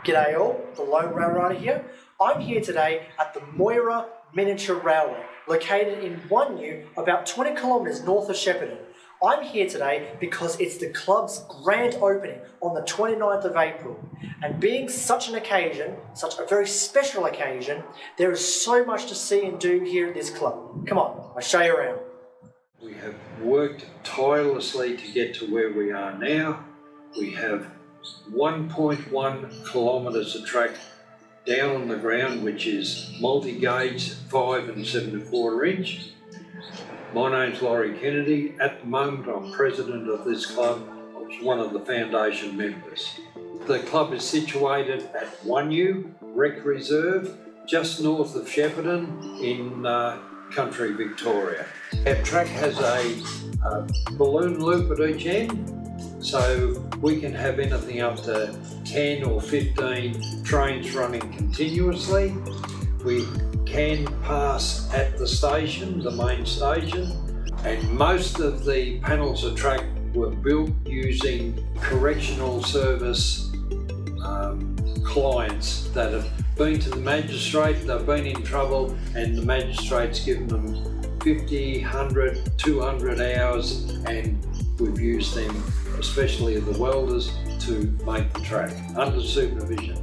G'day all, the Lone Rail Rider here. I'm here today at the Moira Miniature Railway, located in Wunyu, about 20 kilometres north of Shepparton. I'm here today because it's the club's grand opening on the 29th of April. And being such an occasion, such a very special occasion, there is so much to see and do here at this club. Come on, I'll show you around. We have worked tirelessly to get to where we are now. We have 1.1 kilometres of track down on the ground, which is multi-gauge 5 and 7/4 inch. My name's Laurie Kennedy. At the moment I'm president of this club. I was one of the foundation members. The club is situated at Wunyu Rec Reserve, just north of Shepparton in country Victoria. Our track has a balloon loop at each end, so we can have anything up to 10 or 15 trains running continuously. We can pass at the station, the main station, and most of the panels of track were built using correctional service clients that have been to the magistrate, they've been in trouble, and the magistrate's given them 50, 100, 200 hours, and we've used them, especially the welders, to make the track under supervision.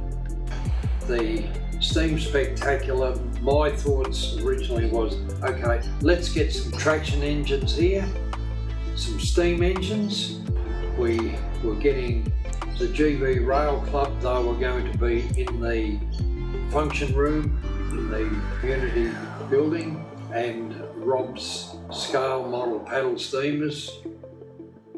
The Steam Spectacular, my thoughts originally was, okay, let's get some traction engines here, some steam engines. We were getting the GB Rail Club, they were going to be in the function room in the community building, and Rob's scale model paddle steamers,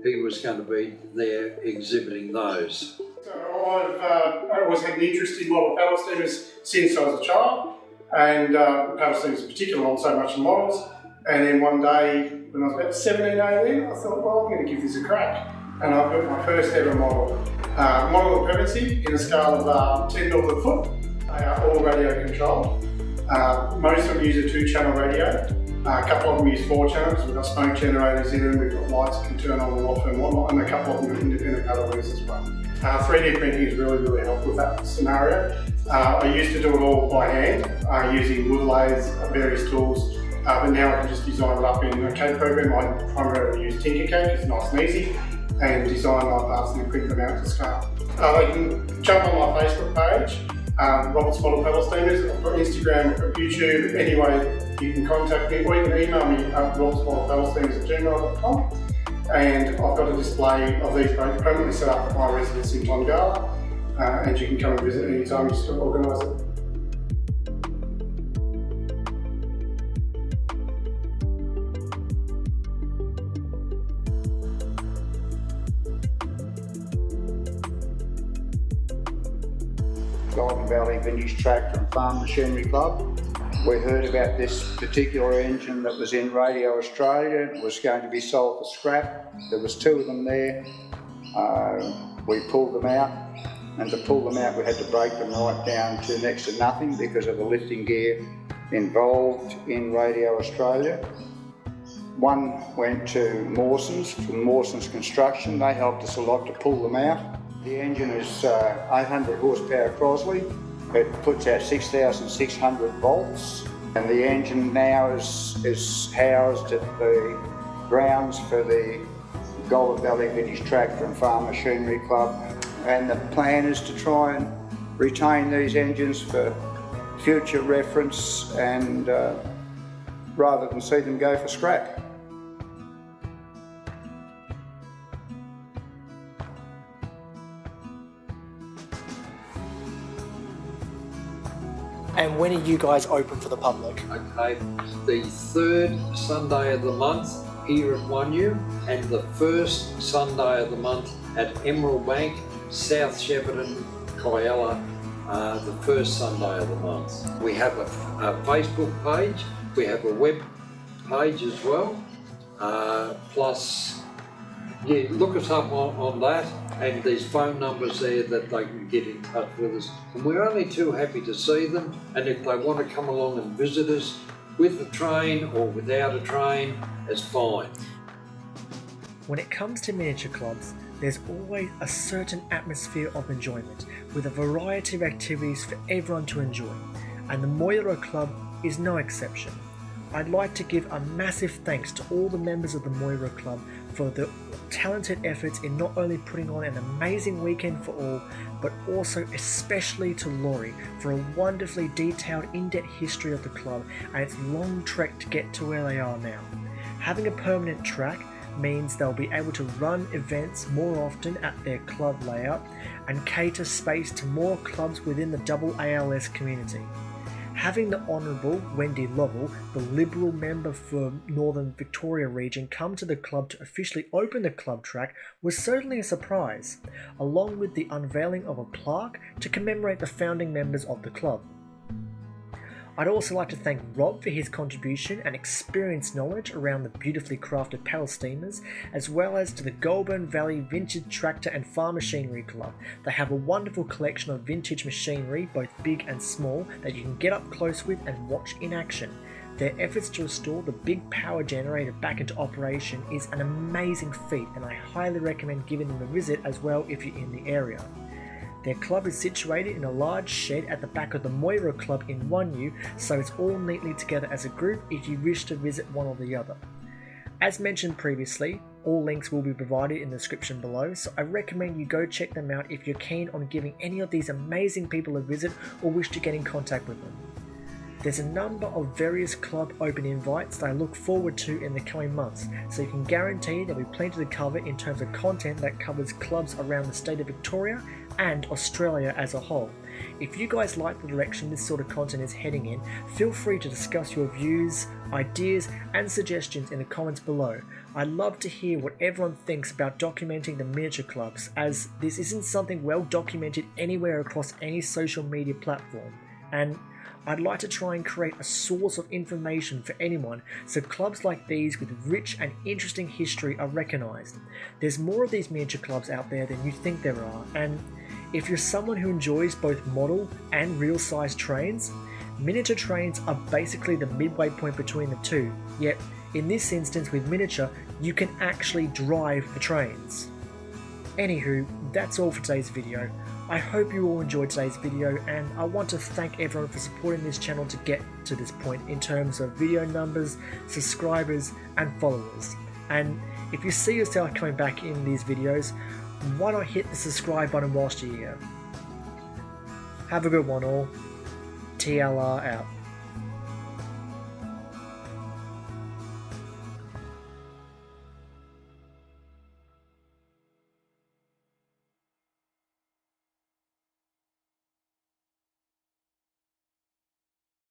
he was going to be there exhibiting those. So I've always had an interest in model paddle steamers since I was a child, and paddle steamers in particular, not so much in models. And then one day, when I was about 17, 18, I thought, well, I'm going to give this a crack. And I built my first ever model. Model of Pevensey in a scale of 10 mil per foot. They are all radio controlled. Most of them use a 2-channel radio. A couple of them use 4 channels. We've got smoke generators in them, we've got lights that can turn on and off and whatnot, and a couple of them are independent paddle wheels as well. 3D printing has really helped with that scenario. I used to do it all by hand, using wood lathes, various tools, but now I can just design it up in a CAD program. I primarily use Tinkercad, it's nice and easy, and design my parts and then print them out to scale. You can jump on my Facebook page, Robert's Model Paddle Steamers. I've got Instagram, I've got YouTube. Anyway, you can contact me or you can email me at robertsmodelpaddlesteamers@gmail.com. And I've got a display of these permanently set up at my residence in Tongala, and you can come and visit anytime, just to organise it. Golden Valley Vintage Tractor and Farm Machinery Club. We heard about this particular engine that was in Radio Australia. It was going to be sold for scrap. There was 2 of them there. We pulled them out, and to pull them out we had to break them right down to next to nothing because of the lifting gear involved in Radio Australia. One went to Mawson's, from Mawson's Construction. They helped us a lot to pull them out. The engine is 800 horsepower Crosley. It puts out 6,600 volts, and the engine now is housed at the grounds for the Golden Valley Vintage Tractor and Farm Machinery Club. And the plan is to try and retain these engines for future reference, and rather than see them go for scrap. And when are you guys open for the public? Okay, the 3rd Sunday of the month here at Wunyu, and the 1st Sunday of the month at Emerald Bank, South Shepparton, Kialla, the 1st Sunday of the month. We have a Facebook page, we have a web page as well, plus, yeah, look us up on that, and there's phone numbers there that they can get in touch with us. And we're only too happy to see them, and if they want to come along and visit us with a train or without a train, it's fine. When it comes to miniature clubs, there's always a certain atmosphere of enjoyment, with a variety of activities for everyone to enjoy, and the Moira Club is no exception. I'd like to give a massive thanks to all the members of the Moira Club for the talented efforts in not only putting on an amazing weekend for all, but also especially to Laurie for a wonderfully detailed in-depth history of the club and its long trek to get to where they are now. Having a permanent track means they'll be able to run events more often at their club layout and cater space to more clubs within the AALS community. Having the Honourable Wendy Lovell, the Liberal member for Northern Victoria region, come to the club to officially open the club track was certainly a surprise, along with the unveiling of a plaque to commemorate the founding members of the club. I'd also like to thank Rob for his contribution and experienced knowledge around the beautifully crafted paddle steamers, as well as to the Goulburn Valley Vintage Tractor and Farm Machinery Club. They have a wonderful collection of vintage machinery, both big and small, that you can get up close with and watch in action. Their efforts to restore the big power generator back into operation is an amazing feat, and I highly recommend giving them a visit as well if you're in the area. Their club is situated in a large shed at the back of the Moira Club in Wunyu, so it's all neatly together as a group if you wish to visit one or the other. As mentioned previously, all links will be provided in the description below, so I recommend you go check them out if you're keen on giving any of these amazing people a visit or wish to get in contact with them. There's a number of various club open invites that I look forward to in the coming months, so you can guarantee there'll be plenty to cover in terms of content that covers clubs around the state of Victoria and Australia as a whole. If you guys like the direction this sort of content is heading in, feel free to discuss your views, ideas and suggestions in the comments below. I'd love to hear what everyone thinks about documenting the miniature clubs, as this isn't something well documented anywhere across any social media platform, and I'd like to try and create a source of information for anyone so clubs like these with rich and interesting history are recognised. There's more of these miniature clubs out there than you think there are, and if you're someone who enjoys both model and real size trains, miniature trains are basically the midway point between the two, yet in this instance with miniature you can actually drive the trains. Anywho, that's all for today's video. I hope you all enjoyed today's video, and I want to thank everyone for supporting this channel to get to this point in terms of video numbers, subscribers and followers. And if you see yourself coming back in these videos, why not hit the subscribe button whilst you're here. Have a good one all. TLR out.